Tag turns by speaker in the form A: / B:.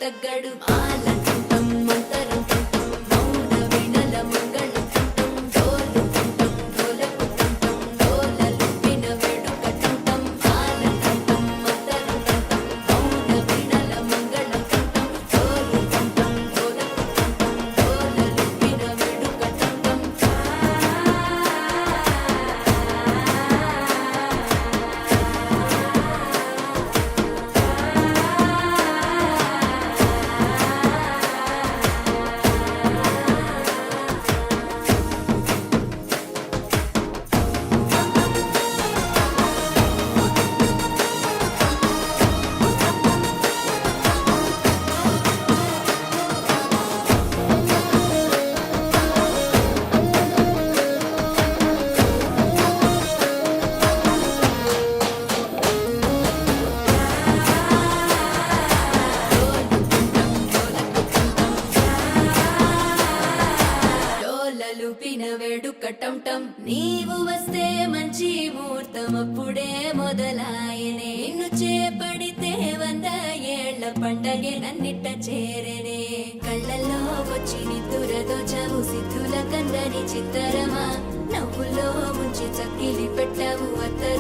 A: తగ్గడు ఆలంటుంటం మంతరంటుంటం మౌన వీణల మంగళంటుంటం డోలుతుంటం డోలకుతుంటం డోలలుపిన వేడుకటుంటం ఆలంటుంటం మంతరంటుంటం మౌన వీణల మంగళంటుంటం డోలుతుంటం డోలకుతుంటం డోలలుపిన వేడుకటుంటం డోలలుపిన వేడుకటంటం నీవు వస్తే మంచి ముహూర్తం అప్పుడే మొదలాయనే నిన్ను చేపడితే 100 ఏళ్ల పండగే నన్నిట్ట చేరనే కళ్ళల్లో వచ్చి నిద్దురదో చవు సిద్ధుల కందని చిత్తరమా నవ్వులో ముంచి చక్కిలి పెట్టవు అత్తరు